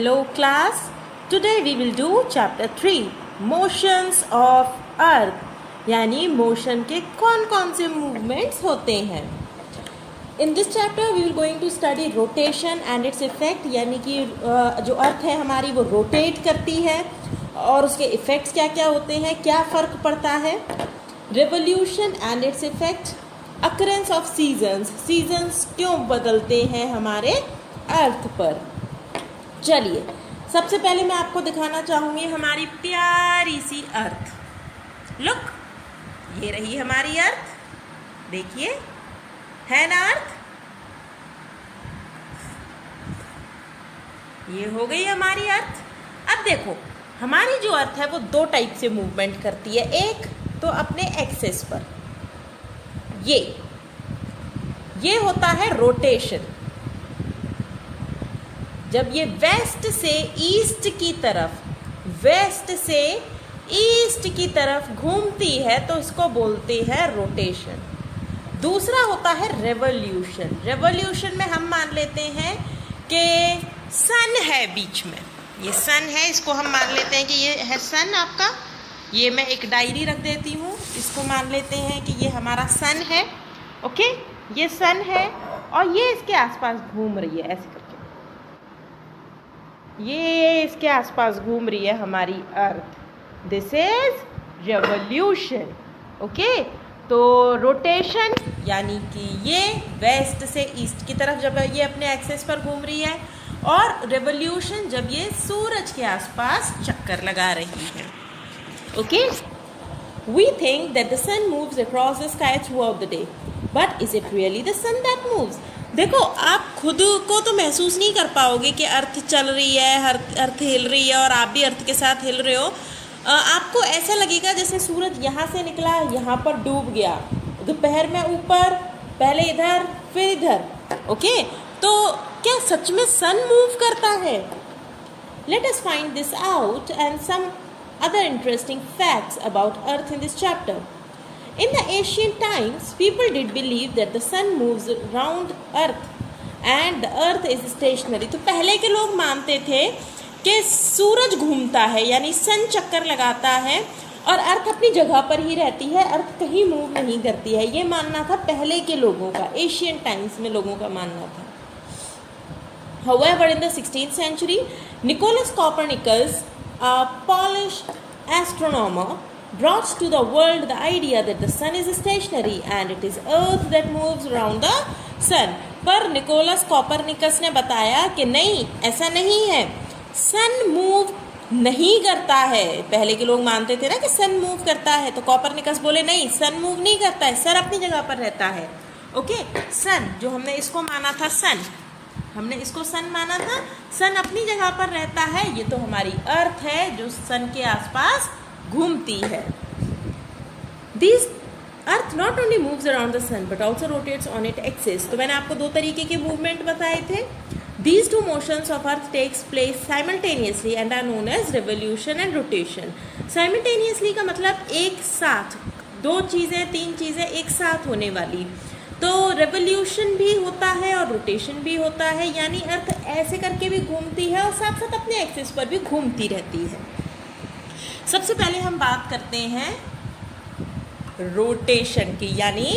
Hello class, today we will do chapter 3 motions of earth यानी motion के कौन कौन से movements होते हैं. In this chapter we will going to study rotation and its effect यानी कि जो अर्थ है हमारी वो rotate करती है और उसके effects क्या क्या होते हैं, क्या फ़र्क पड़ता है. Revolution and its effect, occurrence of seasons क्यों बदलते हैं हमारे अर्थ पर. चलिए सबसे पहले मैं आपको दिखाना चाहूँगी हमारी प्यारी सी अर्थ. लुक, ये रही हमारी अर्थ, देखिए है ना अर्थ. ये हो गई हमारी अर्थ. अब देखो हमारी जो अर्थ है वो दो टाइप से मूवमेंट करती है. एक तो अपने एक्सेस पर, ये होता है रोटेशन. जब ये वेस्ट से ईस्ट की तरफ घूमती है तो इसको बोलते हैं रोटेशन. दूसरा होता है रेवोल्यूशन में हम मान लेते हैं कि सन है बीच में, ये सन है, इसको हम मान लेते हैं कि ये है सन आपका. ये मैं एक डायरी रख देती हूँ, इसको मान लेते हैं कि ये हमारा सन है. ओके, ये सन है और ये इसके आसपास घूम रही है, ऐसे करके ये इसके आसपास घूम रही है हमारी Earth. This is revolution. Okay, तो रोटेशन यानी कि ये वेस्ट से ईस्ट की तरफ जब ये अपने एक्सेस पर घूम रही है, और रेवोल्यूशन जब ये सूरज के आसपास चक्कर लगा रही है. Okay, we think that the sun moves across the sky throughout the day, but is it really the sun that moves? देखो आप खुद को तो महसूस नहीं कर पाओगे कि अर्थ चल रही है, अर्थ हिल रही है और आप भी अर्थ के साथ हिल रहे हो. आपको ऐसा लगेगा जैसे सूरज यहाँ से निकला, यहाँ पर डूब गया, दोपहर में ऊपर, पहले इधर फिर इधर. ओके, तो क्या सच में सन मूव करता है? Let us find this out and some other interesting facts about earth in this chapter. In the ancient times, people did believe that the sun moves around earth and the earth is stationary. तो पहले के लोग मानते थे कि सूरज घूमता है यानी सन चक्कर लगाता है और अर्थ अपनी जगह पर ही रहती है, अर्थ कहीं मूव नहीं करती है. ये मानना था पहले के लोगों का, एशियन टाइम्स में लोगों का मानना था. However, in the 16th century, Nicolaus Copernicus, a Polish astronomer, brought to the world the idea that the sun is stationary and it is earth that moves around the sun. पर Nicholas Copernicus ने बताया कि नहीं, ऐसा नहीं है, सन move नहीं करता है. पहले के लोग मानते थे ना कि सन मूव करता है, तो कॉपरनिकस बोले नहीं, सन मूव नहीं करता है, सन अपनी जगह पर रहता है. ओके, सन जो हमने इसको माना था, सन माना था, सन अपनी जगह पर रहता है. ये तो हमारी अर्थ है जो सन के आसपास घूमती है. This earth not only moves around the sun but also rotates on it axis. तो मैंने आपको दो तरीके के मूवमेंट बताए थे. These two motions of earth takes place simultaneously and are known as revolution and rotation. Simultaneously का मतलब एक साथ, दो चीज़ें, तीन चीज़ें एक साथ होने वाली. तो रेवोल्यूशन भी होता है और रोटेशन भी होता है, यानी अर्थ ऐसे करके भी घूमती है और साथ साथ अपने एक्सिस पर भी घूमती रहती है. सबसे पहले हम बात करते हैं रोटेशन की, यानी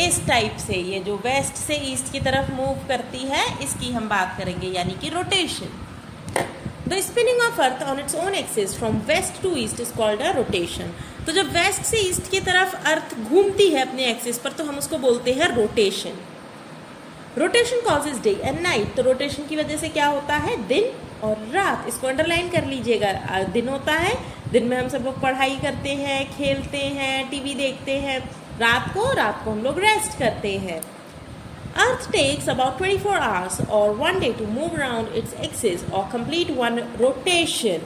इस टाइप से, ये जो वेस्ट से ईस्ट की तरफ मूव करती है, इसकी हम बात करेंगे, यानी कि rotation. The spinning of earth on its own axis from west to east is called a rotation. तो जब वेस्ट से ईस्ट की तरफ अर्थ घूमती है अपने एक्सिस पर तो हम उसको बोलते हैं rotation. Rotation causes day and night. तो रोटेशन की वजह से क्या होता है, दिन और रात. इसको अंडरलाइन कर लीजिएगा. दिन होता है, दिन में हम सब लोग पढ़ाई करते हैं, खेलते हैं, टीवी देखते हैं. रात को हम लोग रेस्ट करते हैं. अर्थ टेक्स अबाउट 24 hours और 1 day to move around its axis or complete one rotation.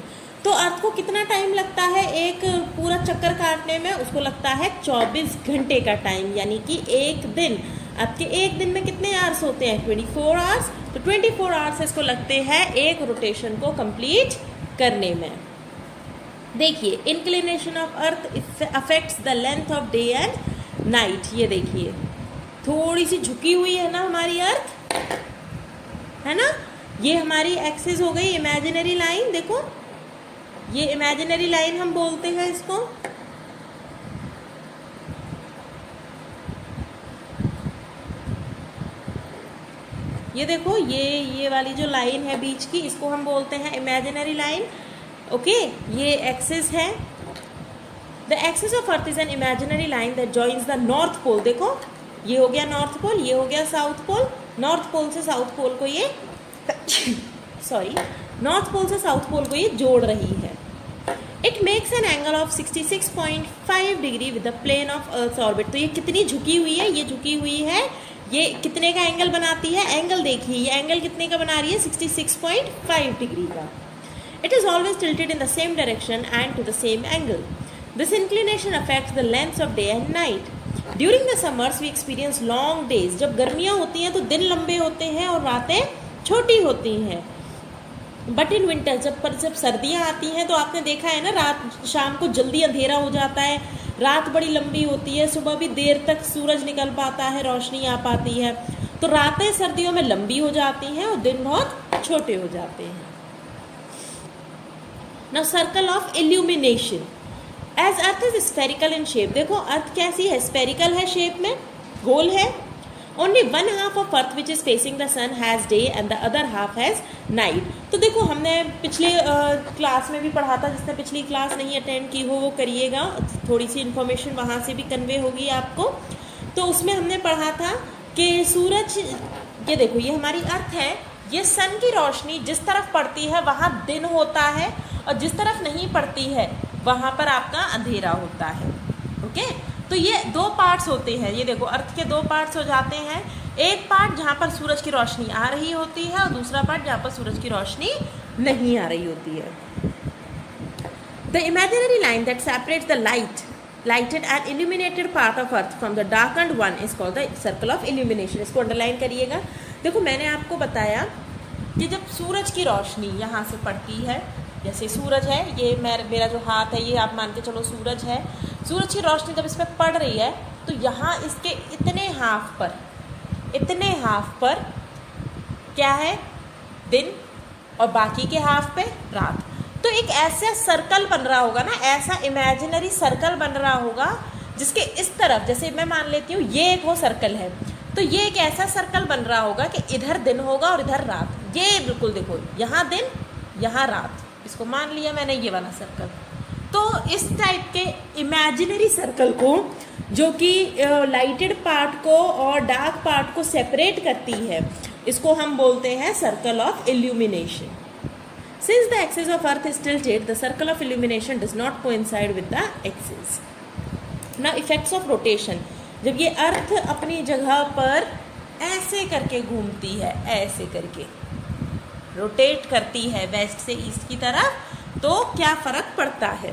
तो अर्थ को कितना टाइम लगता है एक पूरा चक्कर काटने में? उसको लगता है 24 घंटे का टाइम, यानी कि एक दिन. आपके एक दिन में कितने आवर्स होते हैं? 24 hours. तो 24 hours इसको लगते हैं एक रोटेशन को कंप्लीट करने में. देखिए, inclination of earth affects the length of day and night. ये देखिए थोड़ी सी झुकी हुई है ना हमारी अर्थ, है ना. ये हमारी एक्सिस हो गई इमेजिनरी लाइन, देखो ये इमेजिनरी लाइन हम बोलते हैं इसको। ये देखो ये वाली जो लाइन है बीच की, इसको हम बोलते हैं इमेजिनरी लाइन। ओके, ये एक्सिस है। The axis of earth is an imaginary line that joins the north pole. देखो ये हो गया नॉर्थ पोल, ये हो गया साउथ पोल। नॉर्थ पोल से साउथ पोल को ये सॉरी नॉर्थ पोल से साउथ पोल को ये जोड़ रही है। It makes an angle of 66.5 degree with the plane of earth orbit. तो ये कितनी झुकी हुई है, ये झुकी हुई है, ये कितने का एंगल बनाती है, एंगल देखिए ये एंगल कितने का बना रही है, 66.5 डिग्री का। It is always tilted in the same direction and to the same angle. This inclination affects the length of day and night. During the summers we experience long days. जब गर्मियाँ होती हैं तो दिन लंबे होते हैं और रातें छोटी होती हैं। बट इन विंटर जब सर्दियाँ आती हैं तो आपने देखा है ना, रात शाम को जल्दी अंधेरा हो जाता है, रात बड़ी लंबी होती है, सुबह भी देर तक सूरज निकल पाता है, रोशनी आ पाती है। तो रातें सर्दियों में लंबी हो जाती हैं और दिन बहुत छोटे हो जाते हैं। Now circle of illumination. As earth is spherical in shape. देखो अर्थ कैसी है, स्फेरिकल है शेप में, गोल है। Only one half of earth which is facing the sun has day and the other half has night. तो देखो हमने पिछले क्लास में भी पढ़ा था, जिसने पिछली क्लास नहीं अटेंड की हो वो करिएगा, थोड़ी सी इन्फॉर्मेशन वहाँ से भी कन्वे होगी आपको। तो उसमें हमने पढ़ा था कि सूरज, ये देखो ये हमारी अर्थ है, ये सन की रोशनी जिस तरफ पड़ती है वहाँ दिन होता है और जिस तरफ नहीं पड़ती है वहाँ पर आपका अंधेरा होता है। ओके, तो ये दो पार्ट्स होते हैं। ये देखो अर्थ के दो पार्ट्स हो जाते हैं, एक पार्ट जहाँ पर सूरज की रोशनी आ रही होती है और दूसरा पार्ट जहाँ पर सूरज की रोशनी नहीं आ रही होती है। The imaginary line that separates the lighted and illuminated part of earth from the darkened one is called the circle of illumination। इसको अंडरलाइन करिएगा। देखो मैंने आपको बताया कि जब सूरज की रोशनी यहाँ से पड़ती है, जैसे सूरज है, ये मेरा जो हाथ है ये आप मान के चलो सूरज है, सूरज की रोशनी जब इस पर पड़ रही है तो यहाँ इसके इतने हाफ पर क्या है, दिन, और बाकी के हाफ पे रात। तो एक ऐसा सर्कल बन रहा होगा ना, ऐसा इमेजिनरी सर्कल बन रहा होगा जिसके इस तरफ, जैसे मैं मान लेती हूँ ये एक वो सर्कल है, तो ये एक ऐसा सर्कल बन रहा होगा कि इधर दिन होगा और इधर रात। ये बिल्कुल देखो यहाँ दिन यहाँ रात, इसको मान लिया मैंने ये वाला सर्कल। तो इस टाइप के इमेजिनरी सर्कल को, जो कि लाइटेड पार्ट को और डार्क पार्ट को सेपरेट करती है, इसको हम बोलते हैं circle of illumination. Since the axis of earth is tilted, the circle of illumination does not coincide with the axis. Now effects of rotation। जब ये अर्थ अपनी जगह पर ऐसे करके घूमती है, ऐसे करके रोटेट करती है वेस्ट से ईस्ट की तरफ, तो क्या फर्क पड़ता है।